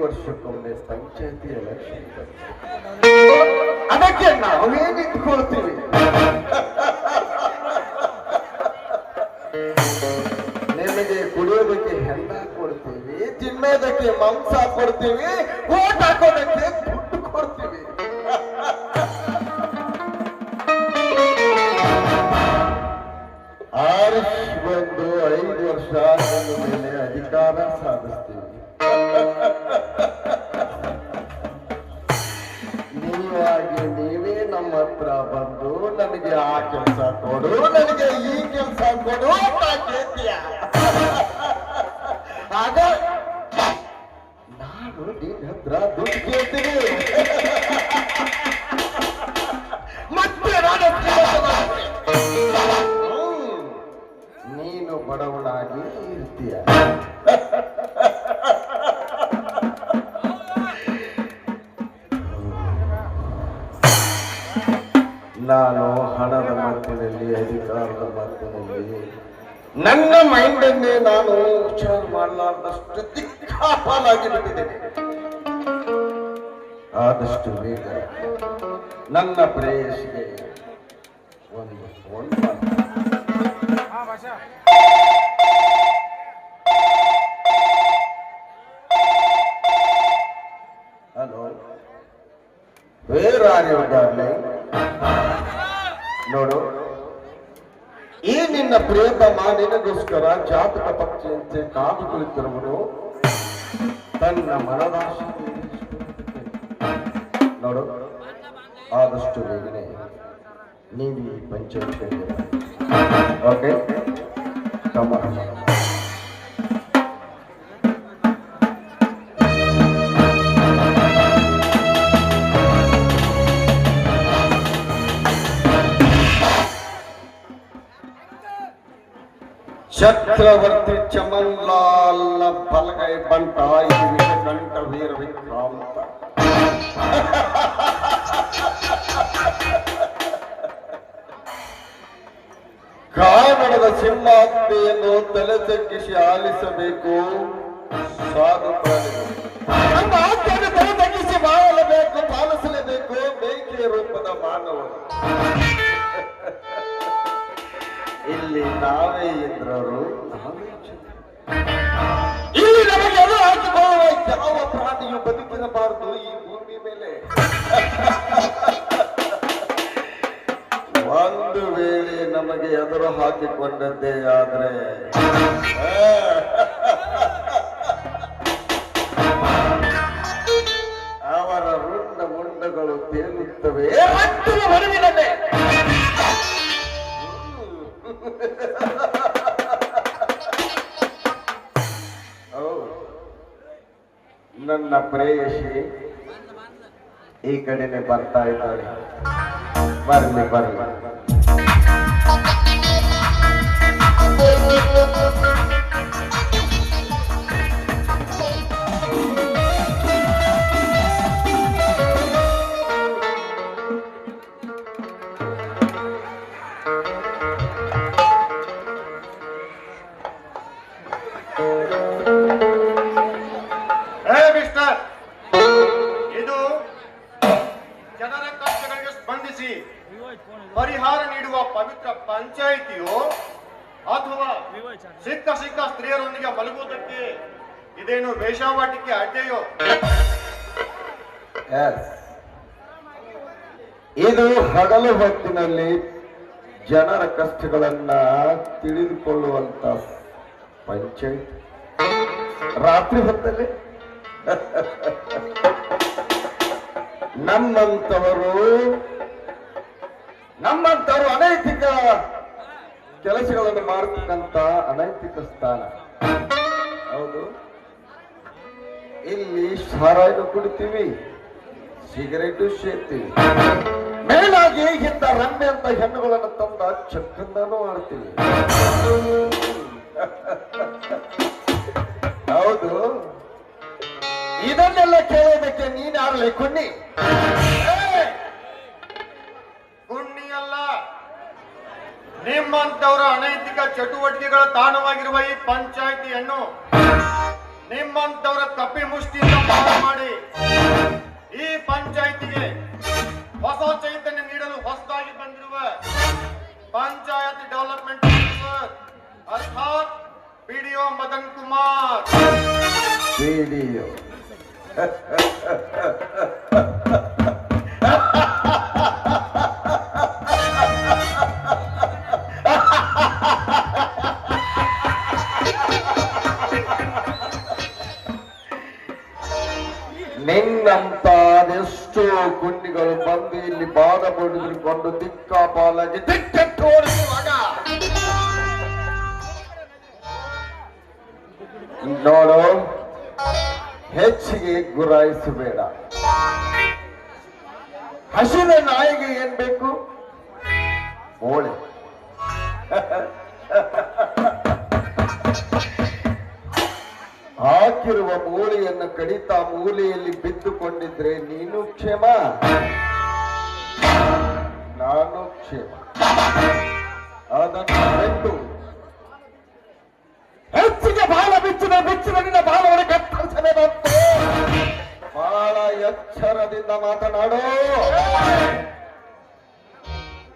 ವರ್ಷಕ್ಕೊಮ್ಮೆ ಪಂಚಾಯತಿ ಎಲೆಕ್ಷನ್ ಅದಕ್ಕೆ ನಾವೇ ನಿಂತ್ಕೊಳ್ತೀವಿ. ನಿಮಗೆ ಕುಡಿಯೋದಕ್ಕೆ ಹೆಂಡ ಕೊಡ್ತೀವಿ, ತಿನ್ನೋದಕ್ಕೆ ಮಾಂಸ ಕೊಡ್ತೀವಿ, ಓಟ್ ಹಾಕೋದಕ್ಕೆ ದುಡ್ಡು ಕೊಡ್ತೀವಿ. ಆರಿಸ್ ಬಂದು 5 ವರ್ಷ ಮೇಲೆ ಅಧಿಕಾರ ಸಾಧಿಸ್ತೀವಿ. ನೀವಾಗಿ ನೀವೇ ನಮ್ಮ ಹತ್ರ ಬಂದು ನನಗೆ ಆ ಕೆಲಸ ಕೊಡು, ನನಗೆ ಈ ಕೆಲಸ ಕೊಡು ಅಂತ ಕೇಳ್ತೀಯ. ಆಗ ನಾನು ನಿನ್ನ ಹತ್ರ ದುಡ್ಡು ಕೇಳ್ತೀನಿ. ಮತ್ತೆ ನಾನು ನೀನು ಬಡವನಾಗಿ ಇರ್ತೀಯ. ನಾನು ಹಣದ ಮಧ್ಯದಲ್ಲಿ, ಅಧಿಕಾರದ ಮಧ್ಯದಲ್ಲಿ ನನ್ನ ಮೈಂಡನ್ನೇ ನಾನು ವಿಚಾರ ಮಾಡಲಾರ್ದಷ್ಟು ದಿಕ್ಕಾಪಾಲಾಗಿ ಬಿಟ್ಟಿದ್ದೇನೆ. ಆದಷ್ಟು ಬೇಗ ನನ್ನ ಪ್ರೇಯಸಿಗೆ ಒಂದು phone hello, where are you darling? ನೋಡು, ಈ ನಿನ್ನ ಪ್ರಿಯತಮ ನಿನಗೋಸ್ಕರ ಜಾತಕ ಪಕ್ಷಿಯಂತೆ ಕಾದು ಕುಳಿತಿರುವುದು ತನ್ನ ಮನದಾಶೆ. ನೋಡು, ಆದಷ್ಟು ಬೇಗನೆ ನೀವು ಈ ಪಂಚಾಯತ್ ಓಕೆ ಕಮ್ಮ. ಚಕ್ರವರ್ತಿ ಚಮನ್ಲಾಲ್ ಬಲಗೈ ಬಂಟ ಗಂಟ ವೀರ ವಿಕ್ರಾಂತ. ಕಾನಡದ ಸಿಂಹಾಸನೆಯನ್ನು ತಲೆ ತಗ್ಗಿಸಿ ಆಲಿಸಬೇಕು ಸಾಧು ಪ್ರಾಣಿಗಳು. ನಮ್ಮ ಆಜ್ಞೆಯನ್ನು ತಲೆ ತಗ್ಗಿಸಿ ಮಾಡಲೇಬೇಕು, ಪಾಲಿಸಲೇಬೇಕು ಮೇಕೆಯ ರೂಪದ ಮಾನವರು. ಇಲ್ಲಿ ನಾವೇ ಇಂದ್ರರು, ಇಲ್ಲಿ ನಮಗೆ ಅದು ಹಾಕಿಕೊಳ್ಳುವ ಯಾವ ಪ್ರಾಣಿಯು ಬದುಕಿರಬಾರದು ಈ ಭೂಮಿ ಮೇಲೆ. ಒಂದು ವೇಳೆ ನಮಗೆ ಎದುರು ಹಾಕಿಕೊಂಡದ್ದೇ ಆದ್ರೆ ಅವರ ರುಂಡ ಮುಂಡಗಳು ತೇಲುತ್ತವೆ ರಕ್ತದ ಮರುವಿನಲ್ಲೇ. ನನ್ನ ಪ್ರೇಯಸಿ ಈ ಕಡೆನೆ ಬರ್ತಾ ಇದ್ದಾಳೆ. ಬರ್ಲಿ ಬರ್ಲಿ. ಪರಿಹಾರ ನೀಡುವ ಪವಿತ್ರ ಪಂಚಾಯಿತಿಯು ಅಥವಾ ಸಿಕ್ಕ ಸ್ತ್ರೀಯರೊಂದಿಗೆ ಮಲಗುವುದಕ್ಕೆ ಇದೇನು ವೇಷವಾಟಿಕೆ ಅಡ್ಡೆಯೋ? ಇದು ಹಗಲು ಹೊತ್ತಿನಲ್ಲಿ ಜನರ ಕಷ್ಟಗಳನ್ನ ತಿಳಿದುಕೊಳ್ಳುವಂತ ಪಂಚಾಯಿತಿ. ರಾತ್ರಿ ಹೊತ್ತಲ್ಲಿ ನಮ್ಮಂತವರು ಅನೈತಿಕ ಕೆಲಸಗಳನ್ನು ಮಾಡತಕ್ಕಂತ ಅನೈತಿಕ ಸ್ಥಾನ. ಹೌದು, ಇಲ್ಲಿ ಸಾರಾಯಿನ ಕುಡಿತೀವಿ, ಸಿಗರೇಟು ಸೇರ್ತೀವಿ, ಮೇಲಾಗಿ ಇಂಥ ರಮ್ಯ ಅಂತ ಹೆಣ್ಣುಗಳನ್ನು ತಂದ ಚಕ್ಕಂದನೂ ಆಡ್ತೀವಿ. ಹೌದು, ಇದನ್ನೆಲ್ಲ ಕೇಳೋದಕ್ಕೆ ನೀನ್ ಯಾರಲ್ಲ ಕುಣ್ಣಿ? ಕುಣ್ಣಿಯಲ್ಲ, ನಿಮ್ಮಂತವರ ಅನೈತಿಕ ಚಟುವಟಿಕೆಗಳ ತಾಣವಾಗಿರುವ ಈ ಪಂಚಾಯಿತಿಯನ್ನು ನಿಮ್ಮಂತವರ ಕಪ್ಪಿ ಮುಷ್ಟಿಯಿಂದ ಪಾರು ಮಾಡಿ ಈ ಪಂಚಾಯಿತಿಗೆ ಹೊಸ ಚೈತನ್ಯ ನೀಡಲು ಹೊಸದಾಗಿ ಬಂದಿರುವ ಪಂಚಾಯತ್ ಡೆವಲಪ್ಮೆಂಟ್ ಆಫೀಸರ್ ಅರ್ಥಾತ್ ಪಿಡಿಒ ಮದನ್ ಕುಮಾರ್. ಪಿಡಿಒ ನಿನ್ನಂತ ಅದೆಷ್ಟೋ ಕುಂಡಿಗಳು ಬಂದು ಇಲ್ಲಿ ಬಾಧ ಪಡೆದುಕೊಂಡು ದಿಕ್ಕಾಪಾಲಾಗಿ ದಿಕ್ಕೆಟ್ಟು ಓಡಿಸುವಾಗ ನೋಡು, ಹೆಚ್ಚಿಗೆ ಗುರಾಯಿಸಬೇಡ. ಹಸಿದ ನಾಯಿಗೆ ಏನ್ ಬೇಕು? ಮೂಳೆ. ಹಾಕಿರುವ ಮೂಳೆಯನ್ನು ಕಡಿತಾ ಮೂಲೆಯಲ್ಲಿ ಬಿದ್ದುಕೊಂಡಿದ್ರೆ ನೀನು ಕ್ಷೇಮ, ನಾನು ಕ್ಷೇಮ. ಅದನ್ನು ಬಿಟ್ಟು ಹೆಚ್ಚಿಗೆ ಬಾಲ ಬಿಚ್ಚಿದ ನಿನ್ನ ಬಾಲವನ್ನು ಕತ್ತರಿಸಬೇಕಂತೆ. ಬಹಳ ಎಚ್ಚರದಿಂದ ಮಾತನಾಡು.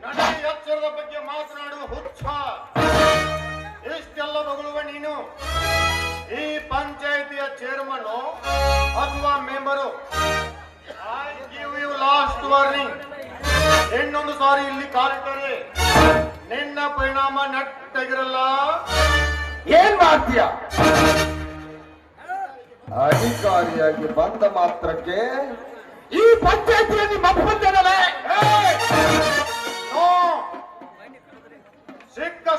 ನನಗೆ ಎಚ್ಚರದ ಬಗ್ಗೆ ಮಾತನಾಡುವ ಹುಚ್ಚ. ಇಷ್ಟೆಲ್ಲ ಮಗಳುವ ನೀನು ಈ ಪಂಚಾಯಿತಿಯ ಚೇರ್ಮನ್ ಅಥವಾ member. I give you last warning. ಇನ್ನೊಂದು ಸಾರಿ ಇಲ್ಲಿ ಕಾಲಿಟ್ಟರೆ ನಿನ್ನ ಪರಿಣಾಮ ನೆಟ್ಟಗಿರಲ್ಲ. ಏನ್ ಮಾಡ್ತೀಯ? ಅಧಿಕಾರಿಯಾಗಿ ಬಂದ ಮಾತ್ರಕ್ಕೆ ಈ ಪಂಚಾಯತಿಯಲ್ಲಿ ಮಪ್ಪಂದನಲ್ಲ.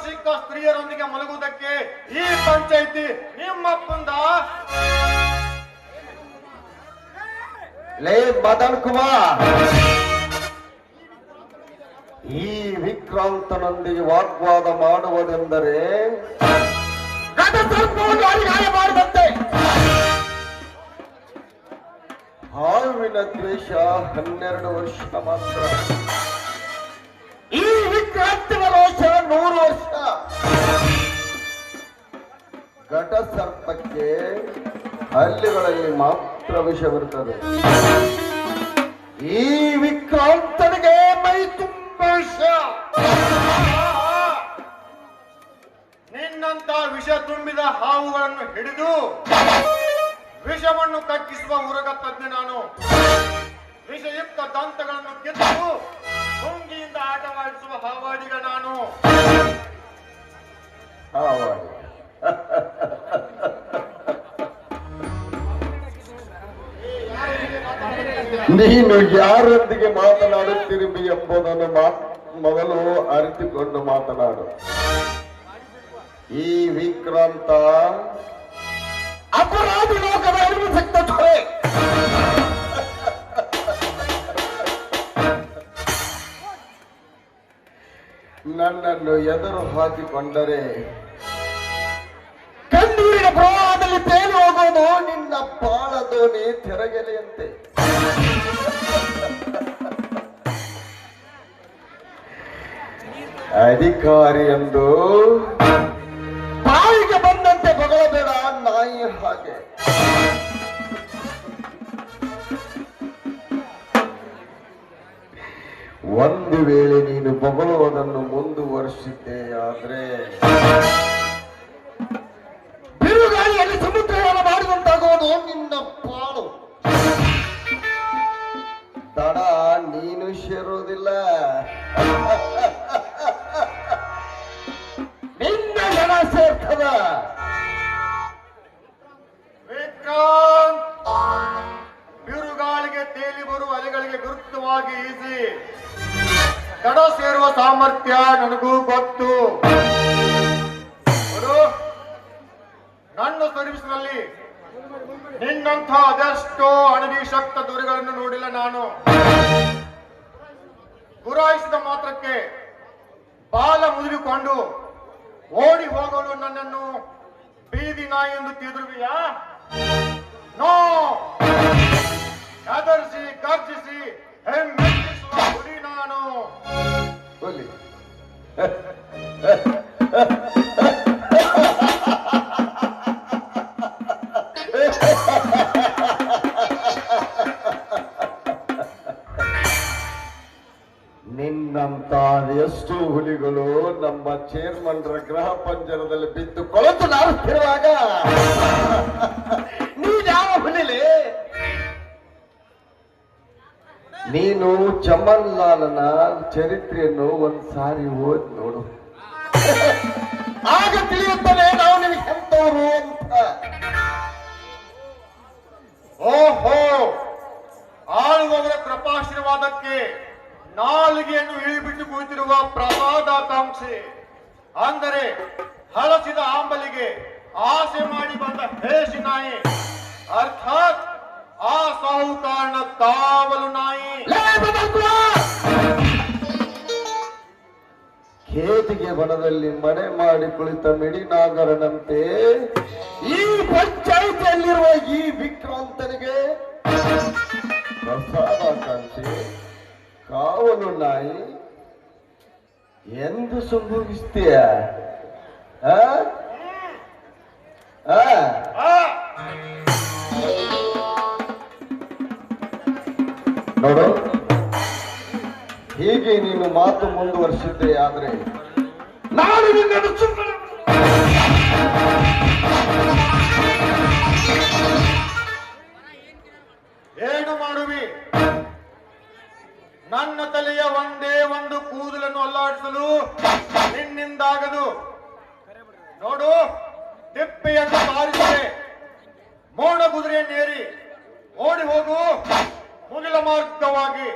ಸಿಕ್ಕ ಸ್ತ್ರೀಯರೊಂದಿಗೆ ಮಲಗುವುದಕ್ಕೆ ಈ ಪಂಚಾಯಿತಿ ನಿಮ್ಮಪ್ಪಂದ? ಲೇ ಮದನ್ ಕುಮಾರ್, ಈ ವಿಕ್ರಾಂತನೊಂದಿಗೆ ವಾಗ್ವಾದ ಮಾಡುವುದೆಂದರೆ ಗಾಯ ಮಾಡಿದಂತೆ. ಹಾವಿನ ದ್ವೇಷ 12 ವರ್ಷ ಮಾತ್ರ, ಈ ವಿಕ್ರಾಂತನ ರೋಷ 100 ವರ್ಷ. ಘಟ ಸರ್ಪಕ್ಕೆ ಹಲ್ಲಿಗಳಲ್ಲಿ ಮಾತ್ರ ವಿಷವಿರುತ್ತದೆ. ಈ ವಿಕ್ರಾಂತನಿಗೆ ಮೈ ತುಂಬ ವಿಷ. ನಿನ್ನಂತ ವಿಷ ತುಂಬಿದ ಹಾವುಗಳನ್ನು ಹಿಡಿದು ವಿಷವನ್ನು ಕಕ್ಕಿಸುವ ಉರಗ ತಜ್ಞ ನಾನು. ವಿಷಯುಕ್ತ ದಂತಗಳನ್ನು ಗೆದ್ದು ಹುಂಗಿಯಿಂದ ಆಟವಾಡಿಸುವ ಹಾವಾಡಿಗ ನಾನು. ನೀನು ಯಾರೊಂದಿಗೆ ಮಾತನಾಡುತ್ತಿರುವಿ ಎಂಬುದನ್ನು ಮೊದಲು ಅರಿತುಕೊಂಡು ಮಾತನಾಡು. ಈ ವಿಕ್ರಾಂತ ಅಪರಾಧಿ ಲೋಕದ ಅರಿವಿಸಕ್ತ ದೊರೆ. ನನ್ನನ್ನು ಎದುರು ಹಾಕಿಕೊಂಡರೆ ಕಣ್ಣೀರಿನ ಪ್ರವಾಹದಲ್ಲಿ ತೇಲಿ ಹೋಗೋದು ನಿನ್ನ ಬಾಳ ದೋಣಿ ತೆರಗೆಲೆಯಂತೆ. ಅಧಿಕಾರಿ ಎಂದು ಬಾಯಿಗೆ ಬಂದಂತೆ ಬಗಳಬೇಡ, ನಾಯಿ ಹಾಗೆ. ಒಂದು ವೇಳೆ ನೀನು ಬೊಗಳುವುದನ್ನು ಮುಂದುವರಿಸಿದ್ದೆ ಬಿರುಗಾಳಿಯಲ್ಲಿ ಸಮುದ್ರಯಾನ ಮಾಡಿದಂತಾಗುವುದು ನಿನ್ನ ಪಾಳು. ತಡ ನೀನು ಸೇರುವುದಿಲ್ಲ, ನಿನ್ನ ಜನ ಸೇರ್ತದ. ವಿಕ್ರಾಂತ್, ಬಿರುಗಾಳಿಗೆ ತೇಲಿ ಬರುವ ಅಲೆಗಳಿಗೆ ವಿರುದ್ಧವಾಗಿ ಈಸಿ ತಡ ಸೇರುವ ಸಾಮರ್ಥ್ಯ ನನಗೂ ಗೊತ್ತು. ನನ್ನ ಸರ್ವಿಸ್ನಲ್ಲಿ ನಿನ್ನಂಥ ಅದೆಷ್ಟೋ ಅನಧಿಶಕ್ತ ದೊರೆಗಳನ್ನು ನೋಡಿಲ್ಲ ನಾನು. ಗುರಾಯಿಸಿದ ಮಾತ್ರಕ್ಕೆ ಬಾಲ ಮುದುರಿಕೊಂಡು ಓಡಿ ಹೋಗಲು ನನ್ನನ್ನು ಬೀದಿ ನಾಯಿ ಎಂದು ತಿಳಿದಿರುವಿಯಾ? ನೋ, ಹೆದರಿಸಿ ಗರ್ಜಿಸಿ ಹೆಮ್ಮೆಟ್ಟಿಸುವ ಹುಲಿ ನಾನು. ಚೇರ್ಮನ್ರ ಗೃಹ ಪಂಜರದಲ್ಲಿ ಬಿದ್ದು ಕೊಳತು ನಾರುತ್ತಿರುವಾಗ ನೀನ್ ಯಾವ ಹುಲಿಲಿ? ನೀನು ಚಮನ್ ಲಾಲನ ಚರಿತ್ರೆಯನ್ನು ಒಂದ್ಸಾರಿ ಓದ್ ನೋಡು, ಆಗ ತಿಳಿಯುತ್ತದೆ ನಾವು ನಿನಗೆ ಎಂತವರು ಅಂತ. ಓಹೋ, ಆಳುವವರ ಕೃಪಾಶೀರ್ವಾದಕ್ಕೆ ನಾಲಿಗೆಯನ್ನು ಇಳಿಬಿಟ್ಟು ಕುಳಿತಿರುವ ಪ್ರಸಾದಾಕಾಂಕ್ಷೆ, ಅಂದರೆ ಹಳಸಿದ ಆಂಬಲಿಗೆ ಆಸೆ ಮಾಡಿ ಬಂದ ಹೇಸಿ ನಾಯಿ, ಅರ್ಥಾತ್ ಆ ಸಾಹುಕಾರನ ಕಾವಲು ನಾಯಿ. ಖೇದಿಗೆ ಬನದಲ್ಲಿ ಮನೆ ಮಾಡಿ ಕುಳಿತ ಮಿಡಿನಾಗರನಂತೆ ಈ ಪಂಚಾಯಿತಿಯಲ್ಲಿರುವ ಈ ವಿಕ್ರಾಂತನಿಗೆ ಪ್ರಸಾದಾಕಾಂಕ್ಷಿ ಕಾವಲು ನಾಯಿ ಎಂದು ಸಂಭವಿಸ್ತೀಯ? ನೋಡು, ಹೀಗೆ ನೀನು ಮಾತು ಮುಂದುವರಿಸಿದ್ದೆ ಆದ್ರೆ ನಾನು ನಿನ್ನನ್ನು ಸುಮ್ಮನೆ ಏನು ಮಾಡುವಿ? ನನ್ನ ತಲೆಯ ಒಂದೇ ಒಂದು ಕೂದಲನ್ನು ಅಲ್ಲಾಡಿಸಲು ನಿನ್ನಿಂದಾಗದು. ನೋಡು, ತಿಪ್ಪೆಯನ್ನು ಸಾರಿಸಿದೆ, ಮೋಡ ಕುದುರೆಯನ್ನೇರಿ ಓಡಿ ಹೋಗು ಮುಗಿಲ ಮಾರ್ಗವಾಗಿ.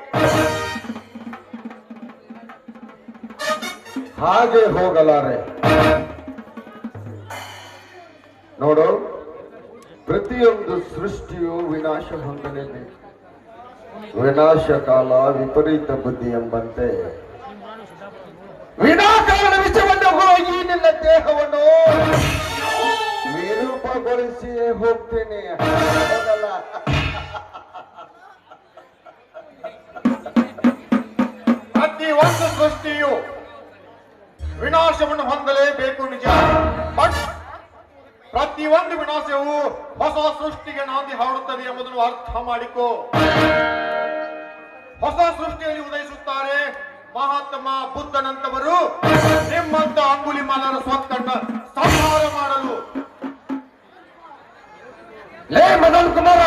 ಹಾಗೆ ಹೋಗಲಾರೆ. ನೋಡು, ಪ್ರತಿಯೊಂದು ಸೃಷ್ಟಿಯು ವಿನಾಶ ಹೊಂದಲೇಬೇಕು. ವಿನಾಶ ಕಾಲ ವಿಪರೀತ ಬುದ್ಧಿ ಎಂಬಂತೆ ವಿನಾಕಾರಣ ವಿಷವನ್ನು ಹೋಗಿ ನಿನ್ನ ದೇಹವನ್ನು ವಿರೂಪಗೊಳಿಸಿ ಹೋಗ್ತೇನೆ. ಹೋಗಲ್ಲ. ಪ್ರತಿ ಒಂದು ಸೃಷ್ಟಿಯು ವಿನಾಶವನ್ನು ಹೊಂದಲೇಬೇಕು, ನಿಜ. ಬಟ್ ಪ್ರತಿಯೊಂದು ವಿನಾಶವು ಹೊಸ ಸೃಷ್ಟಿಗೆ ನಾಂದಿ ಹಾಡುತ್ತದೆ ಎಂಬುದನ್ನು ಅರ್ಥ ಮಾಡಿಕೋ. ಹೊಸ ಸೃಷ್ಟಿಯಲ್ಲಿ ಉದಯಿಸುತ್ತಾರೆ ಮಹಾತ್ಮ ಬುದ್ಧನಂತವರು, ನಿಮ್ಮಂತ ಅಂಗುಲಿಮಾಲರ ಸ್ವತ್ತನ್ನ ಸಂಹಾರ ಮಾಡಲು. ಲೇ ಮದನ್ ಕುಮಾರ,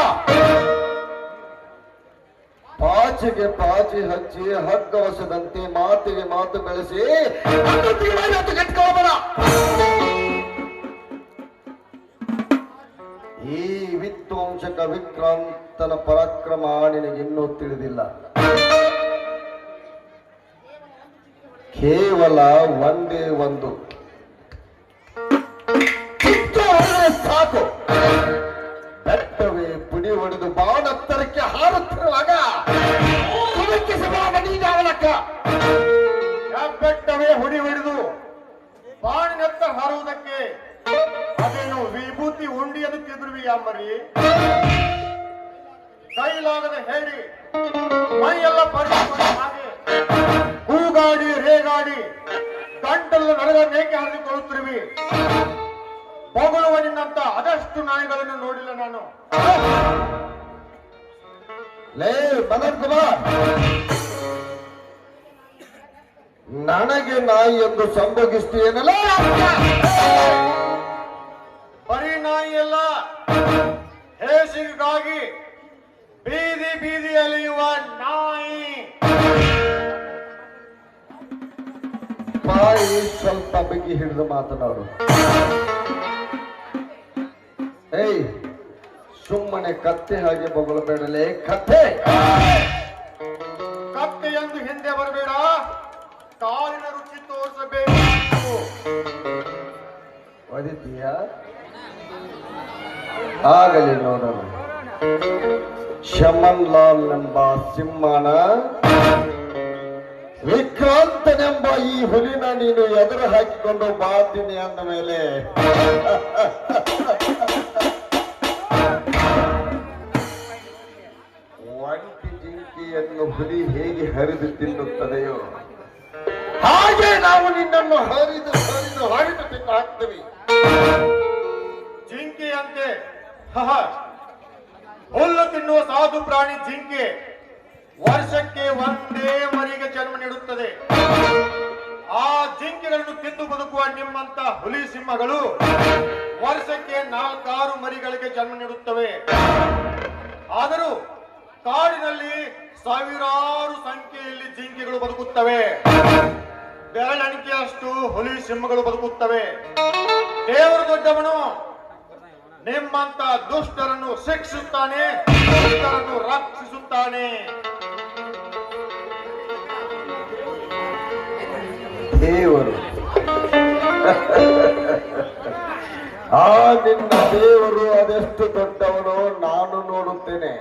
ಪಾಚಿಗೆ ಪಾಚಿ ಹಚ್ಚಿ ಹಗ್ಗವಸದಂತೆ ಮಾತಿಗೆ ಮಾತು ಬೆಳೆಸಿ ಈ ವಿಧ್ವಂಸಕ ವಿಕ್ರಾಂತನ ಪರಾಕ್ರಮ ನಿನಗಿನ್ನೂ ತಿಳಿದಿಲ್ಲ. ಕೇವಲ ಒಂದೇ ಒಂದು ಸಾಕು, ಬೆಟ್ಟವೇ ಪುಡಿ ಹೊಡೆದು ಬಾಣತ್ತರಕ್ಕೆ ಹಾರುತ್ತಿರುವಾಗ ನೀನಾವಲಕ್ಕ. ಬೆಟ್ಟವೇ ಹುಡಿ ಹೊಡೆದು ಬಾಣಿನತ್ತ ಹಾರುವುದಕ್ಕೆ ಅದೇನು ವಿಭೂತಿ ಉಂಡಿಯನ್ನು ತಿರುವಿ ಅಂಬರಿ? ಕೈಲಾಗದ ಹೇಳಿ ಮೈಯೆಲ್ಲ ಪರಿಚಿತ ಹಾಗೆ ಕೂಗಾಡಿ ರೇಗಾಡಿ ಗಂಟಲು ನಡೆದ ಮೇಕೆ ಹರಿದುಕೊಳ್ಳುತ್ತಿರುವಿ. ಬೊಗಳುವ ನಿನ್ನಂತ ಅದಷ್ಟು ನಾಯಿಗಳನ್ನು ನೋಡಿಲ್ಲ ನಾನು. ಲೇ ಮದನ್ ಕುಮಾರ್, ನನಗೆ ನಾಯಿ ಎಂದು ಸಂಭೋಗಿಸ್ತೀಯನಲ್ಲ? ಬರೀ ನಾಯಿ ಎಲ್ಲ, ಹೇಸಿಗಾಗಿ ಬೀದಿ ಬೀದಿ ಅಲಿಯುವ ನಾಯಿ. ಬಾಯಿ ಸ್ವಲ್ಪ ಬಿಗಿ ಹಿಡಿದು ಮಾತನಾಡು. ಏಯ್, ಸುಮ್ಮನೆ ಕತ್ತೆ ಹಾಗೆ ಬೊಗಳಬೇಡಲೇ. ಕತ್ತೆ ಕತ್ತೆಯಂದು ಹಿಂದೆ ಬರಬೇಡ, ಕಾಲಿನ ರುಚಿ ತೋರಿಸಬೇಕು. ಒದಿತೀಯ? ಆಗಲಿ ನೋಡೋಣ. ಶಮನ್ ಲಾಲ್ ಎಂಬ ಸಿಂಹನ ವಿಕ್ರಾಂತನೆಂಬ ಈ ಹುಲಿನ ನೀನು ಎದುರು ಹಾಕಿಕೊಂಡು ಬಾತೀನಿ ಅಂದ ಮೇಲೆ ಒಂಟಿ ಜಿಂಕೆಯನ್ನು ಹುಲಿ ಹೇಗೆ ಹರಿದು ತಿನ್ನುತ್ತದೆಯೋ ಹಾಗೆ ನಾವು ನಿನ್ನನ್ನು ಹರಿದು ಹರಿದು ಹರಿದು ತಿನ್ನು ಹಾಕ್ತೀವಿ. ಜಿಂಕೆಯಂತೆ ಹುಲ್ಲು ತಿನ್ನುವ ಸಾಧು ಪ್ರಾಣಿ ಜಿಂಕೆ ವರ್ಷಕ್ಕೆ ಒಂದೇ ಮರಿಗೆ ಜನ್ಮ ನೀಡುತ್ತದೆ. ಆ ಜಿಂಕೆಗಳನ್ನು ತಿಂದು ಬದುಕುವ ನಿಮ್ಮಂತ ಹುಲಿ ಸಿಂಹಗಳು ವರ್ಷಕ್ಕೆ 4-6 ಮರಿಗಳಿಗೆ ಜನ್ಮ ನೀಡುತ್ತವೆ. ಆದರೂ ಕಾಡಿನಲ್ಲಿ ಸಾವಿರಾರು ಸಂಖ್ಯೆಯಲ್ಲಿ ಜಿಂಕೆಗಳು ಬದುಕುತ್ತವೆ. ಬೆರಳೆಣಿಕೆಯಷ್ಟು ಹುಲಿ ಸಿಂಹಗಳು ಬದುಕುತ್ತವೆ. ದೇವರು ದೊಡ್ಡವನು. ನಿಮ್ಮಂತ ದುಷ್ಟರನ್ನು ಶಿಕ್ಷಿಸುತ್ತಾನೆ, ದುಷ್ಟರನ್ನು ರಕ್ಷಿಸುತ್ತಾನೆ. ದೇವರು ಆ ನಿನ್ನ ದೇವರು ಅದೆಷ್ಟು ದೊಡ್ಡವನೋ ನಾನು ನೋಡುತ್ತೇನೆ.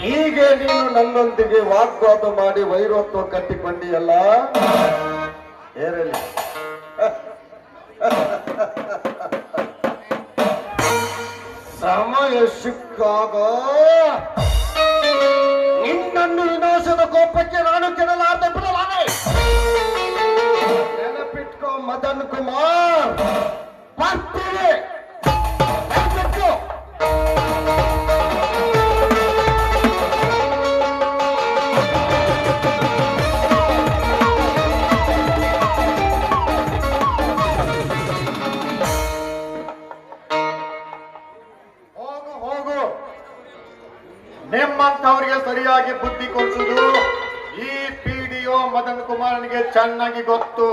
ಹೀಗೆ ನೀನು ನನ್ನೊಂದಿಗೆ ವಾಗ್ವಾದ ಮಾಡಿ ವೈರತ್ವ ಕಟ್ಟಿಕೊಂಡಿಯಲ್ಲ, ಏರಲಿ. ಸಮಯ ಸಿಕ್ಕಾಗ ನಿನ್ನನ್ನು ವಿನಾಶದ ಕೋಪಕ್ಕೆ ನಾನು ಕೆಡಲಾರ್ದೆ ಬಿಡಲಾರೆ. ನೆನಪಿಟ್ಕೋ ಮದನ್ ಕುಮಾರ್, ಬರ್ತೀವಿ. ಹೋಗು ಹೋಗು. ನಿಮ್ಮಂಥವರಿಗೆ ಸರಿಯಾಗಿ ಬುದ್ಧಿ ಕೊಡಿಸುವುದು ಈ ಪಿಡಿಒ ಮದನ್ ಕುಮಾರನಿಗೆ ಚೆನ್ನಾಗಿ ಗೊತ್ತು.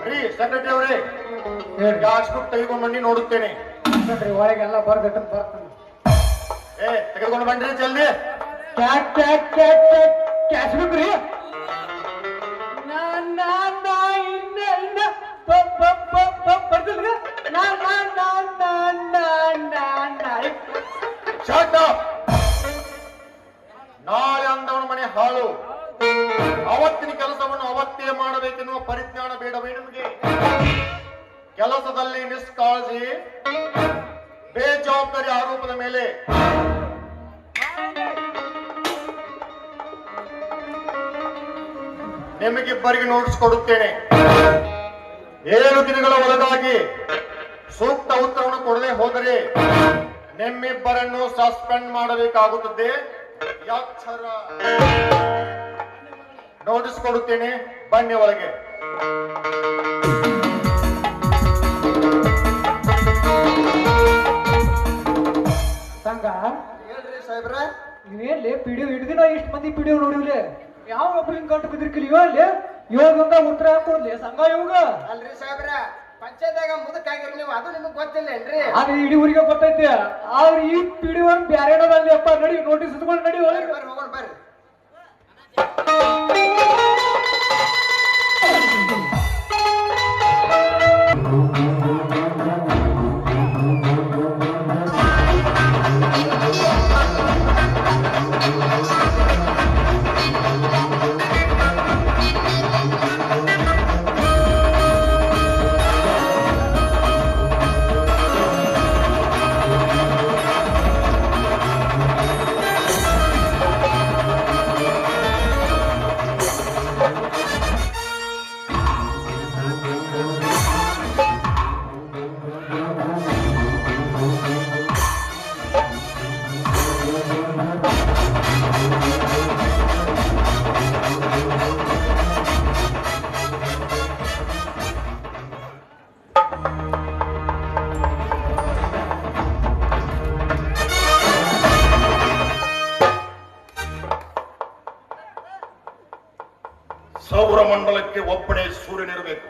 ರೀ ಸೆಕ್ರೆಟರಿ ಅವರೇ, ಗ್ಯಾಸ್ ಬುಕ್ ತೆಗೆದುಕೊಂಡು ಬನ್ನಿ, ನೋಡುತ್ತೇನೆ. ಒಳಗೆಲ್ಲ ಬರ್ದಿಟ್ಟು ಬರ್ತಾನೆ. ತೆಗೆದುಕೊಂಡು ಬನ್ನಿ ಜಲ್ದಿ. ಕ್ಯಾಶ್ ಬುಕ್ ರೀ. ನಾಳೆ ಅಂದವನ ಮನೆ ಹಾಳು. ಅವತ್ತಿನ ಕೆಲಸವನ್ನು ಅವತ್ತೇ ಮಾಡಬೇಕೆನ್ನುವ ಪರಿಜ್ಞಾನ ಬೇಡವೇ ನಿಮಗೆ? ಕೆಲಸದಲ್ಲಿ ನಿಷ್ಕಾಳಜಿ, ಬೇಜವಾಬ್ದಾರಿ ಆರೋಪದ ಮೇಲೆ ನಿಮಗಿಬ್ಬರಿಗೆ ನೋಟಿಸ್ ಕೊಡುತ್ತೇನೆ. 7 ದಿನಗಳ ಒಳಗಾಗಿ ಸೂಕ್ತ ಉತ್ತರವನ್ನು ಕೊಡದೆ ಹೋದರೆ ನಿಮ್ಮಿಬ್ಬರನ್ನು ಸಸ್ಪೆಂಡ್ ಮಾಡಬೇಕಾಗುತ್ತದೆ. ಯಾಕ್ಷರ ನೋಟಿಸ್ ಕೊಡುತ್ತೇನೆ, ಬನ್ನಿ ಒಳಗೆ. ಸಂಘ ಹೇಳ್ರಿ ಸಾಹೇಬ್ರ, ನೀವೇನ್ಲಿ ಪಿಡಿಯೋ ಹಿಡ್ದಿನೋ ಇಷ್ಟು ಮಂದಿ ಪಿಡಿಯೋ ನೋಡಿವ್ಲೆ ಯಾವ ಒಬ್ಬ ಹಿಂಗ್ ಗಂಟು ಬಿದ್ರಿಕಿಲ್ಲ ಇವಲ್ಲಿ 7 ಗಂಟೆ ಉತ್ತರ ಹಾಕೊಡ್ಲಿ ಸಂಘ ಇವಾಗ. ಅಲ್ರಿ ಸಾಹೇಬ್ರ, ಪಂಚಾಯತ್ಯಾಗ ಮುದಕ್ಕಾಗಿರಿ ನೀವು, ಅದು ನಿಮಗ್ ಗೊತ್ತಿಲ್ಲೇನ್ರಿ? ಆದ್ರೆ ಇಡೀ ಊರಿಗೆ ಗೊತ್ತೈತಿ. ಆದ್ರೆ ಈ ಪಿಡಿಯೋ ಬ್ಯಾರೆ ಅಲ್ಲಿ ಅಪ್ಪ, ನಡಿ ನೋಟಿಸ್ ಇಟ್ಕೊಂಡು ನಡಿ ಒಳಗೆ. ಬರ್ರಿ ಹೋಗೋಣ ಬರ್ರಿ. ಸೌರಮಂಡಲಕ್ಕೆ ಒಬ್ಬನೇ ಸೂರ್ಯನಿರಬೇಕು,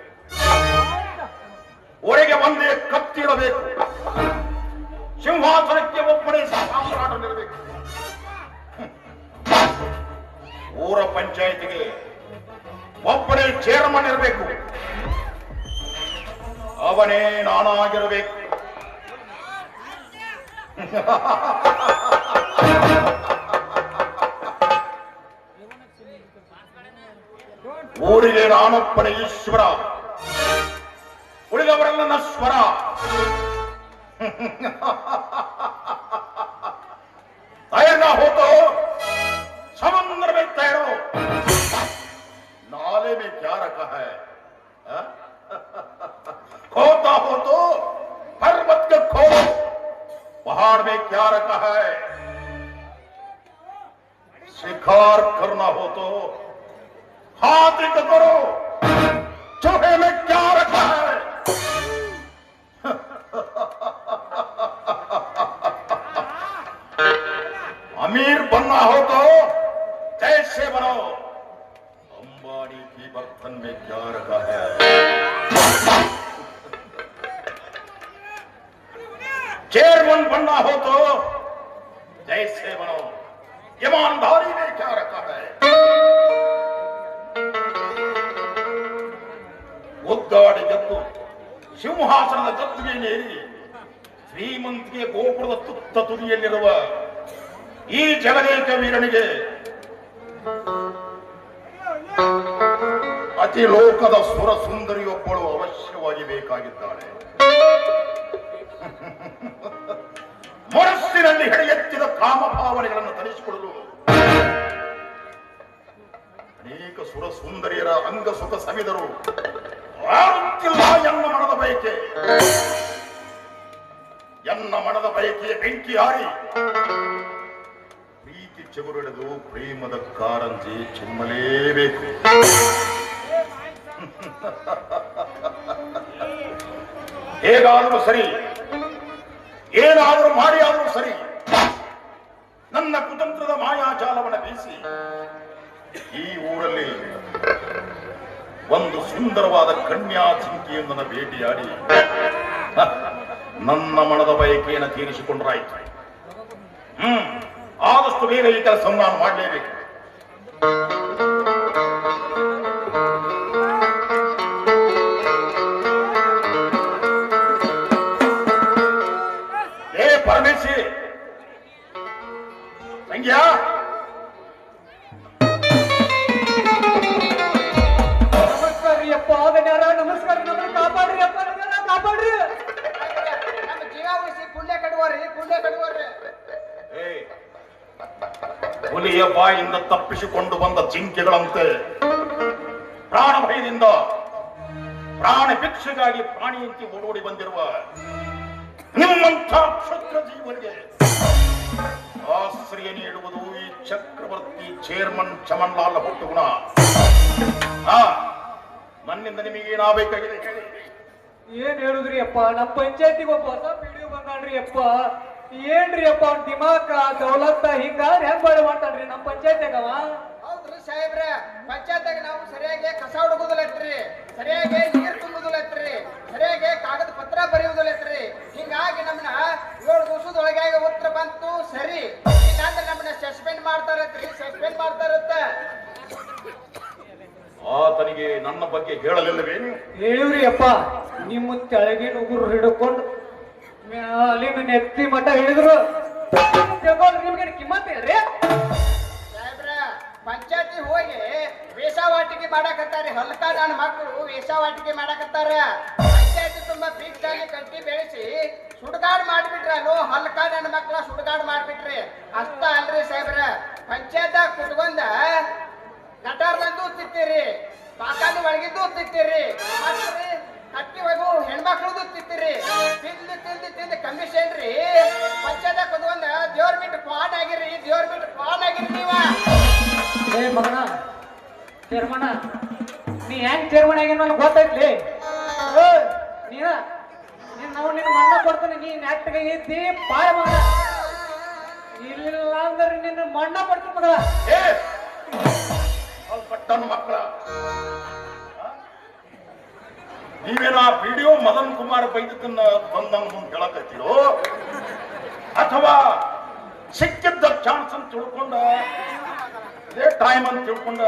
ಒಳಗೆ ಒಂದೇ ಕತ್ತಿರಬೇಕು, ಸಿಂಹಾಸನಕ್ಕೆ ಒಬ್ಬನೇ ಸಾಮ್ರಾಟನಿರಬೇಕು, ಊರ ಪಂಚಾಯತಿಗೆ ಒಬ್ಬನೇ ಚೇರ್ಮನ್ ಇರಬೇಕು, ಅವನೇ ನಾನಾಗಿರಬೇಕು. ಊರಿಗೆ ನಾನೊಬ್ಬನೇ ಈಶ್ವರ, ಉಳಿದವರೆಲ್ಲ ನಶ್ವರ. तैरना हो तो समुद्र में तैरो, नाले में क्या रखा है? खोता हो तो पर्वत के खो, पहाड़ में क्या रखा है? शिकार करना हो तो हाथी को करो चूहे में क्या रखा है अमीर बनना हो तो जैसे बनो अंबानी की बर्तन में क्या रखा है चेयरमैन बनना हो तो जैसे बनो ईमानदारी में क्या रखा है ಒಗ್ಗಾಡಿ ಗೆದ್ದು ಸಿಂಹಾಸನದ ಗದ್ದುಗೆಯೇರಿ ಶ್ರೀಮಂತಿಗೆ ಗೋಪುರದ ತುತ್ತ ತುದಿಯಲ್ಲಿರುವ ಈ ಜಗದೇಕ ವೀರನಿಗೆ ಅತಿ ಲೋಕದ ಸುರ ಸುಂದರಿಯೊಬ್ಬಳು ಅವಶ್ಯವಾಗಿ ಬೇಕಾಗಿದ್ದಾಳೆ ಮನಸ್ಸಿನಲ್ಲಿ ಹೆಡೆಯೆತ್ತಿದ ಕಾಮಭಾವನೆಗಳನ್ನು ತರಿಸಿಕೊಳ್ಳಲು ಅನೇಕ ಸುರ ಸುಂದರಿಯರ ಅಂಗ ಸುಖ ಸವಿದರು ಆರುತ್ತಿಲ್ಲ ಎನ್ನ ಮನದ ಬಯಕೆಯ ಬೆಂಕಿ ಹಾರಿ ಪ್ರೀತಿ ಚೆಗುರಿಡಿದು ಪ್ರೇಮದ ಕಾರಂಜಿ ಚಿಮ್ಮಲೇಬೇಕು ಹೇಗಾದರೂ ಸರಿ ಏನಾದರೂ ಮಾಡಿ ಆದರೂ ಸರಿ ನನ್ನ ಕುತಂತ್ರದ ಮಾಯಾಜಾಲವನ್ನು ಬೀಸಿ ಈ ಊರಲ್ಲಿ ಒಂದು ಸುಂದರವಾದ ಕನ್ಯಾ ಜಿಂಕೆಯೊಂದನ್ನು ಭೇಟಿಯಾಡಿ ನನ್ನ ಮನದ ಬಯಕೆಯನ್ನು ತೀರಿಸಿಕೊಂಡ್ರಾಯ್ತು ಆದಷ್ಟು ಬೇಗ ಈ ಕೆಲಸವನ್ನು ನಾನು ಮಾಡಲೇಬೇಕು ಪರಮೇಶಿ ಸಂಗ್ಯಾ ನಮಸ್ಕಾರ ರೀ ಅಪ್ಪ ಅದನ್ಯಾರ ನಮಸ್ಕಾರ ನಮ್ಮನ್ನ ಕಾಪಾಡ್ರಿ ಅಪ್ಪ ನಮ್ಮನ್ನ ಕಾಪಾಡ್ರಿ ನಮ್ಮ ಜೀವ ಉಳಿಸಿ ಪುಣ್ಯ ಕಡುವರಿ ಹುಲಿಯ ಬಾಯಿಂದ ತಪ್ಪಿಸಿಕೊಂಡು ಬಂದ ಜಿಂಕೆಗಳಂತೆ ಪ್ರಾಣ ಭಯದಿಂದ ಪ್ರಾಣ ಭಿಕ್ಷೆಗಾಗಿ ಪ್ರಾಣಿಯಂತೆ ಓಡೋಡಿ ಬಂದಿರುವ ನಿಮ್ಮಂಥ ಕ್ಷುದ್ರ ಜೀವರಿಗೆ ಆಶ್ರಯ ನೀಡುವುದು ಈ ಚಕ್ರವರ್ತಿ ಚೇರ್ಮನ್ ಚಮನ್ಲಾಲ್ ಹುಟ್ಟುಗುಣ ನನ್ನಿಂದ ನಿಮಗೇನಾಗಬೇಕಾಗಿದೆ ಹೇಳಿ ಏನ್ ಹೇಳುದ್ರಿ ಅಪ್ಪ ನಮ್ಮ ಪಂಚಾಯತಿಗೆ ಒಬ್ಬ ಹೊಸ ಪಿಡಿಯು ಬಂದಾನ್ರಿ ಅಪ್ಪ ಏನ್ರಿ ಅಪ್ಪ ಅವ್ನ ದಿಮಾಕ ದೌಲತ್ತ ಹಿಂಗಾದ್ರೆ ಹೆಂಗ್ ಬಾಳೆ ಮಾಡ್ತಾನ್ರಿ ನಮ್ಮ ಪಂಚಾಯತಿಗವ ಹೌದ್ರಿ ಸಾಹೇಬ್ರೆ ಪಂಚಾಯತ್ನಾಗ ನಾವು ಸರಿಯಾಗಿ ಕಸ ಹುಡುಗುದಿಲ್ಲತ್ರಿ ಸರಿಯಾಗಿ ನೀರ್ ತುಂಬುದಿಲ್ಲತ್ರಿ ಸರಿಯಾಗಿ ಕಾಗದ ಪತ್ರ ಬರೆಯುವುದಿಲ್ಲತ್ರಿ ಹಿಂಗಾಗಿ ನಮ್ಮನ್ನ 7 ದಿವಸದೊಳಗೆ ಉತ್ತರ ಬಂತು ಸರಿ ಇಲ್ಲಾಂದ್ರೆ ನಮ್ಮನ್ನ ಸಸ್ಪೆಂಡ್ ಮಾಡ್ತಾರತ್ರಿ ಸಸ್ಪೆಂಡ್ ಮಾಡ್ತಾರತ್ತ ಆತನಿಗೆ ನನ್ನ ಬಗ್ಗೆ ಹೇಳಲಿಲ್ಲವೇನು ಹೇಳಿವ್ರಿ ಅಪ್ಪ ನಿಮ್ಮ ತೆಳಗಿನ ಉಗುರು ಹಿಡ್ಕೊಂಡು ಮ್ಯಾಲಿನ ನೆತ್ತಿ ಮಠ ಹಿಡಿದ್ರು ನಿಮ್ಗೆ ಕಿಮ್ಮತ್ ಹೇಳ್ರಿ ಸಾಹೇಬ್ರ ಪಂಚಾಯತಿ ಹೋಗಿ ವೇಷವಾಟಿಕೆ ಮಾಡಕತ್ತಾರೆ ಹೊಲಕ ನನ್ನ ಮಕ್ಕಳು ವೇಷವಾಟಿಕೆ ಮಾಡಕತ್ತಾರ ಪಂಚಾಯತಿ ತುಂಬಾ ಬೀಗ್ದಾಗಿ ಕಟ್ಟಿ ಬೆಳೆಸಿ ಸುಡುಗಾಡು ಮಾಡಿಬಿಟ್ರಲ್ಲೋ ಹೊಲಕ ನನ್ನ ಮಕ್ಕಳ ಸುಡುಗಾಡು ಮಾಡ್ಬಿಟ್ರಿ ಅಷ್ಟ ಅಲ್ರಿ ಸಾಹೇಬ್ರ ಪಂಚಾಯತ್ದಾಗ ಕುಟ್ಕೊಂಡ ಗಟಾರ್ದಂದು ತಿತ್ತೀರಿ ಪಾಕಾನಿ ಒಳಗಿದ್ದು ತಿತ್ತೀರಿ ಮತ್ತೆ ಕಟ್ಟಿ ಹೋಗು ಹೆಣ್ಮಕ್ಳದು ತಿತ್ತೀರಿ ತಿಂದು ತಿಂದು ತಿಂದು ಕಮಿಷನ್ ರೀ ಪಂಚಾಯತ್ದಾಗ ಕುತ್ಕೊಂಡ ದೇವ್ರ ಬಿಟ್ಟು ಪಾನ್ ಆಗಿರಿ ದೇವ್ರ ಬಿಟ್ಟು ಪಾನ್ ಆಗಿರಿ ನೀವ ಏ ಮಗನ ಚೇರ್ಮನ ನೀ ಹೆಂಗ್ ಚೇರ್ಮನ್ ಆಗಿ ನನಗೆ ಗೊತ್ತೈತ್ಲಿ ನಾವು ನಿನ್ನ ಮಣ್ಣ ಕೊಡ್ತೀನಿ ನೀ ನೆಟ್ಟಗೆ ಇದ್ದಿ ಬಾಯ ಮಗನ ಇಲ್ಲ ಅಂದ್ರೆ ನಿನ್ನ ಮಣ್ಣ ಕೊಡ್ತೀನಿ ಮಗ ಪಟ್ಟಣ ಮಕ್ಕಳ ನೀವೇನ ಪಿಡಿಒ ಮದನ್ ಕುಮಾರ್ ಬೈದಕ್ಕನ್ನ ಬಂದ ಮುಂದೆ ಹೇಳಕತ್ತೀರೋ ಅಥವಾ ಸಿಕ್ಕಿದ್ದ ಚಾನ್ಸ್ ಅಂತ ತಿಳ್ಕೊಂಡ ಇದೇ ಟೈಮ್ ಅಂತ ತಿಳ್ಕೊಂಡ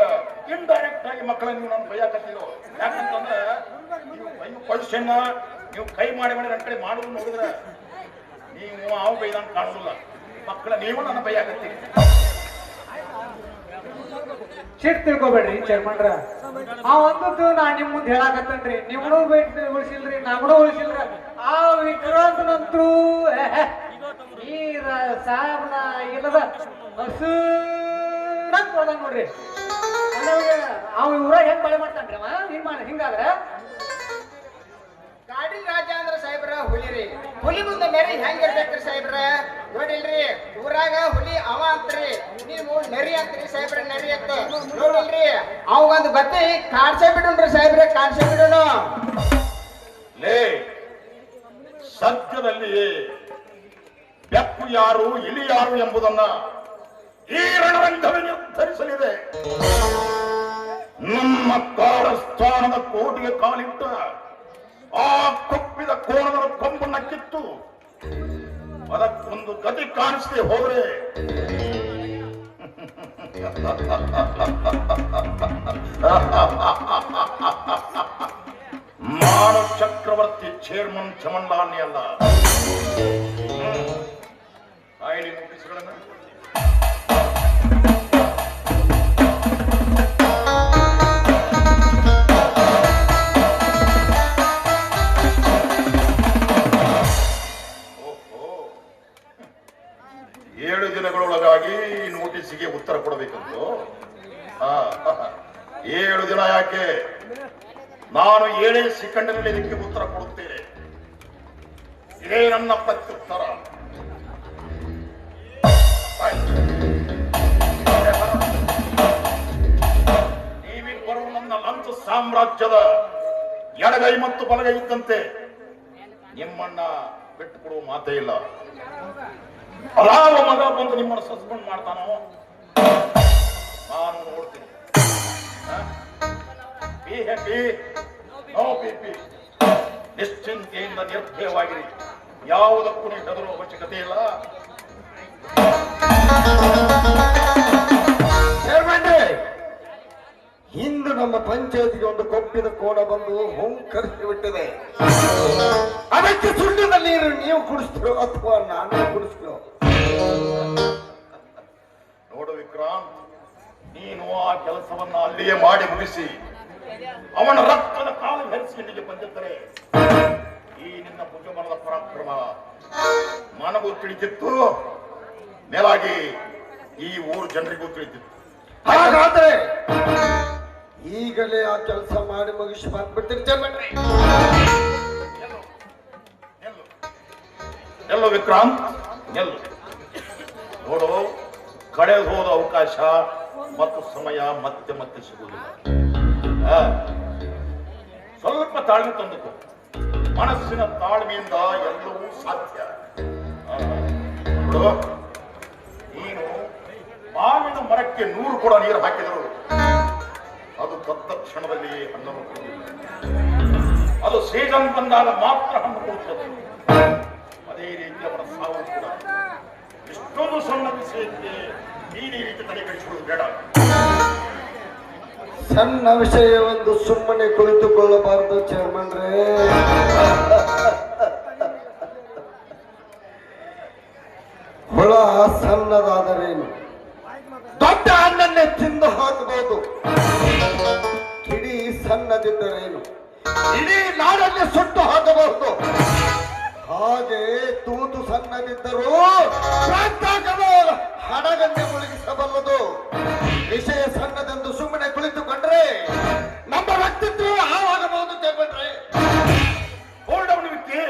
ಇಂಡೈರೆಕ್ಟ್ ಆಗಿ ಮಕ್ಕಳ ನೀವು ನನ್ನ ಬೈಯಾಕತ್ತೀರೋ ಯಾಕಂತಂದ್ರೆ ನೀವು ಬೈಯು ಕ್ವಶನ್ ನೀವು ಕೈ ಮಾಡಿ ನನ್ನ ಕಡೆ ಮಾಡೋದು ನೋಡಿದ್ರೆ ನೀವು ಅವು ಬೈದಂಗೆ ಕಾಣೋದಿಲ್ಲ ಮಕ್ಕಳ ನೀವು ನನ್ನ ಬೈಯಾಕತ್ತೀರಿ ಸಿಟ್ ತಿಳ್ಕೊಬೇಡ್ರಿ ಚೇರ್ಮನ್ರ ಆ ಒಂದದ್ದು ನಾ ನಿಮ್ ಮುಂದೆ ಹೇಳಾಕತ್ತನ್ರಿ ನಿಮ್ನು ಬೇಟ್ ಉಳಿಸಿಲ್ರಿ ನಮ್ನು ಉಳಿಸಿಲ್ರಿ ಆ ವಿಕ್ರಾಂತನಂತ್ರು ನೀರ ಸಾಬನ ಇಲ್ಲದ ಹಸುನಂತ ಕೊಡ್ದಂಗ್ ನೋಡ್ರಿ ಅವ ಊರಾಗ ಹೆಂಗ್ ಬಳೆ ಮಾಡ್ತಾನ್ರಿ ಅವ ಹಿಂಗಾದ್ರೆ ಕಾಡಿನ ರಾಜ ಅಂದ್ರ ಸಾಹೇಬ್ರ ಹುಲಿ ರೀ. ಹುಲಿ ಮುಂದೆ ನೆರಿ ಹೆಂಗಿರ್ಬೇಕ್ರಿ ಸಾಹೇಬ್ರ? ನೋಡಿಲ್ರಿ ಊರಾಗ ಹುಲಿ ಅವ ಅಂತ್ರಿ, ನೀವು ನೆರಿ ಅಂತ್ರಿ ಸಾಹೇಬ್ರ. ನೆರಿ ಅಂತ ನೋಡಿಲ್ರಿ ಅವಂಗೊಂದು ಬತ್ತಿ ಕಾಡ್ಸೇ ಬಿಡೋಣ್ರಿ ಸಾಹೇಬ್ರ, ಕಾಡ್ಸೇ ಬಿಡೋಣ. ಲೇ ಸದ್ಯದಲ್ಲಿ ಬೆಕ್ಕು ಯಾರು ಇಲಿ ಯಾರು ಎಂಬುದನ್ನ ಈ ರಣರಂಗವೇ ನಿರ್ಧರಿಸಲಿದೆ. ನಮ್ಮ ಕಾರಸ್ಥಾನದ ಕೋಟೆಗೆ ಕಾಲಿಟ್ಟ ಆ ಕೊಪ್ಪಿದ ಕೋಣದ ಕೊಂಬನ್ನ ಕಿತ್ತು ಅದಕ್ಕೊಂದು ಗತಿ ಕಾಣಿಸದೆ ಹೋದ್ರೆ ಮಾನು ಚಕ್ರವರ್ತಿ ಚೇರ್ಮನ್ ಚಮನ್ಲಾನಿ ಅಲ್ಲ. ಐಡಿ ನೋಟಿಸ್ಗಳನ್ನ ದಿನಗಳೊಳಗಾಗಿ ನೋಟಿಸಿಗೆ ಉತ್ತರ ಕೊಡಬೇಕಂತ. 7 ದಿನ ಯಾಕೆ, ನಾನು 7 ಸೆಕೆಂಡ್ನಲ್ಲಿ ಇದಕ್ಕೆ ಉತ್ತರ ಕೊಡುತ್ತೇನೆ. ಇದೇ ನನ್ನ ಪ್ರತ್ಯುತ್ತರ. ನೀವಿಬ್ಬರು ನನ್ನ ಲಂಚ ಸಾಮ್ರಾಜ್ಯದ ಎಡಗೈ ಮತ್ತು ಬಲಗೈ ಇದ್ದಂತೆ, ನಿಮ್ಮನ್ನ ಬಿಟ್ಟು ಕೊಡುವ ಮಾತೇ ಇಲ್ಲ. ಅಲಾವ ಮಗ ಬಂದು ನಿಮ್ಮನ್ನು ಸಸ್ಪೆಂಡ್ ಮಾಡ್ತಾನೋ ನಾನು ನೋಡ್ತೀನಿ. Be happy, no BP. ನಿಶ್ಚಿಂತೆಯಿಂದ ನಿರ್ಭಯವಾಗಿರಿ, ಯಾವುದಕ್ಕೂ ನೀವು ಹೆದರುವ ಅವಶ್ಯಕತೆ ಇಲ್ಲ. ಇಂದು ನಮ್ಮ ಪಂಚಾಯತಿಗೆ ಒಂದು ಕೊಪ್ಪಿದ ಕೋಣ ಬಂದು ಹೊಂಕರಿಸಿ ಬಿಟ್ಟಿದೆ. ಅದಕ್ಕೆ ಸುಣ್ಣದ ನೀರು ನೀವು ಕುಡಿಸ್ತಿರೋ ಅಥವಾ ನಾನೇ ಕುಡಿಸ್ತಿರೋ? ನೋಡು ವಿಕ್ರಾಂತ್, ನೀನು ಆ ಕೆಲಸವನ್ನ ಅಲ್ಲಿಯೇ ಮಾಡಿ ಮುಗಿಸಿ ಅವನ ರಕ್ತದ ಕಾಲು ಧರಿಸಿ ಇಲ್ಲಿಗೆ ಬಂದಿದ್ದರೆ ಈ ನಿನ್ನ ಭುಜಬಲದ ಪರಾಕ್ರಮ ನನಗೂ ತಿಳಿದಿತ್ತು, ಮೇಲಾಗಿ ಈ ಊರು ಜನರಿಗೂ ತಿಳಿದಿತ್ತು. ಹಾಗಾದ್ರೆ ಈಗಲೇ ಆ ಕೆಲಸ ಮಾಡಿ ಮುಗಿಸಿ ಬಂದ್ಬಿಡ್ತೀನಿ. ಎಲ್ಲೋ ವಿಕ್ರಾಂತ್, ಎಲ್ಲೋ ನೋಡು, ಕಳೆದು ಹೋದ ಅವಕಾಶ ಮತ್ತು ಸಮಯ ಮತ್ತೆ ಮತ್ತೆ ಸಿಗುವುದಿಲ್ಲ. ಸ್ವಲ್ಪ ತಾಳ್ಮೆ ತಂದುಕೋ. ಮನಸ್ಸಿನ ತಾಳ್ಮೆಯಿಂದ ಎಲ್ಲವೂ ಸಾಧ್ಯ. ನೋಡು, ನೀನು ಮಾವಿನ ಮರಕ್ಕೆ 100 ಕೊಡ ನೀರು ಹಾಕಿದರು ಅದು ತತ್ಕ್ಷಣದಲ್ಲಿ ಹಣ್ಣನ್ನು ಕೊಡುವುದಿಲ್ಲ. ಅದು ಸೀಸನ್ ಬಂದಾಗ ಮಾತ್ರ ಹಣ್ಣು ಕೊಡುತ್ತದೆ. ಅದೇ ರೀತಿ ಅವರ ಸಾವು ಕೂಡ. ಇಷ್ಟೊಂದು ಸಣ್ಣ ವಿಷಯಕ್ಕೆ ನೀನು ಈ ರೀತಿ ತಲೆ ಕಳಿಸುವುದು ಬೇಡ. ಸಣ್ಣ ವಿಷಯವೊಂದು ಸುಮ್ಮನೆ ಕುಳಿತುಕೊಳ್ಳಬಾರದು ಚೇರ್ಮನ್ರೇ. ಹುಳ ಸಣ್ಣದಾದರೇನು, ದೊಡ್ಡ ಹಣ್ಣನ್ನೇ ತಿಂದು ಹಾಕಬಹುದು. ಕಿಡಿ ಸಣ್ಣದಿದ್ದರೇನು, ಇಡೀ ನಾಡನ್ನೇ ಸುಟ್ಟು ಹಾಕಬಹುದು. ಹಾಗೆ ತೂತು ಸಣ್ಣದಿದ್ದರೂ ಹಡಗನ್ನೇ ಮುಳುಗಿಸಬಲ್ಲದು. ವಿಷಯ ಸಣ್ಣದೆಂದು ಸುಮ್ಮನೆ ಕುಳಿತುಕೊಂಡ್ರೆ ನಮ್ಮ ವ್ಯಕ್ತಿತ್ವ ಹಾವಾಗಬಹುದು. ಚೇರ್ಮನ್ರೇ, hold down Vicky,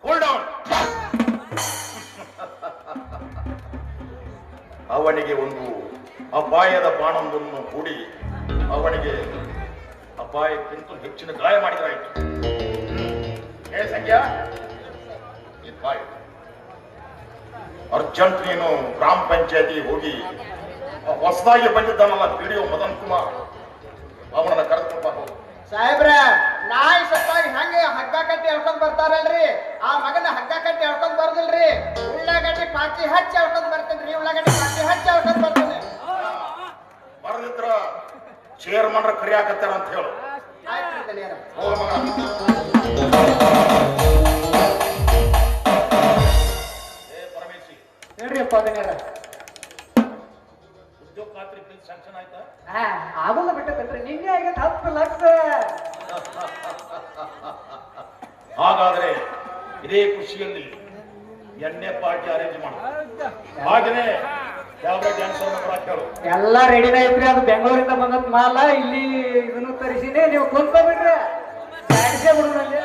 hold down. ಅವನಿಗೆ ಒಂದು ಅಪಾಯದ ಬಾಣವನ್ನು ಹೂಡಿ ಅವನಿಗೆ ಅಪಾಯಕ್ಕಿಂತ ಹೆಚ್ಚಿನ ಗಾಯ ಮಾಡಿದರಾಯಿತು. ಏ ಸಂಖ್ಯಾ, ಅರ್ಜೆಂಟ್ ನೀನು ಗ್ರಾಮ ಪಂಚಾಯತಿ ಹೋಗಿ ಹೊಸದಾಗಿ ಬಂದಿದ್ದಾನಲ್ಲ ಪಿಡಿಒ ಮದನ್ ಕುಮಾರ್, ಅವನನ್ನ ಕರೆದುಕೊಂಡ ಹೋಗು. ಸಾಹೇಬ್ರ, ನಾಯಿ ಸತ್ತಾಗಿ ಹಂಗೆ ಹಗ್ಗ ಕಟ್ಟಿ ಎಳ್ಕೊಂಡ್ ಬರ್ತಾರಲ್ರಿ, ಆ ಮಗನ ಹಗ್ಗ ಕಟ್ಟಿ ಎಳ್ಕೊಂಡ್ ಬರ್ದಿಲ್ರಿ. ಉಳ್ಳಾಗಡ್ಡಿ ಪಾಚಿ ಹಚ್ಚಿ ಎಳ್ಕೊಂಡ್ ಬರ್ತೇನ್ರಿ. ಉಳ್ಳಾಗಡ್ಡಿ ಪಾಚಿ ಹಚ್ಚಿ ಎಳ್ಕೊಂಡ್ ಬರ್ತೇನೆ. ಬರದಿದ್ರ ಚೇರ್ಮನ್ರ ಕರಿಯಾಕತ್ತಾರ ಅಂತ ಹೇಳು. ಹೋಗ ಮಗ. ಹೇಳ್ರಿಯಪ್ಪ ಅದನ್ನೆಲ್ಲ ಉದ್ಯೋಗ ಖಾತ್ರಿ ಬಿಲ್ ಸ್ಯಾಂಕ್ಷನ್ ಆಯ್ತಾ? ಆಗಲ್ಲ ಬಿಟ್ಟಕಲ್ರಿ, ನಿನ್ನೆ ಆಗೈತೆ 10 ಲಕ್ಷ. ಹಾಗಾದ್ರೆ ಇದೇ ಖುಷಿಯಲ್ಲಿ ಎಣ್ಣೆ ಪಾರ್ಟಿ ಅರೇಂಜ್ ಮಾಡು. ಹಾಗೇನೆ ಯಾವ ಡ್ಯಾನ್ಸರ್ ಕೇಳು. ಎಲ್ಲ ರೆಡಿನ ಐತ್ರಿ. ಅದು ಬೆಂಗಳೂರಿಂದ ಬಂದದ್ ಮಾಲ ಇಲ್ಲಿ ಇದನ್ನು ತರಿಸಿನೇ ನೀವು ಕೊಂಡ್ಕೊಬಿಡ್ರಿ. ಬಿಡುನಲ್ಲಿ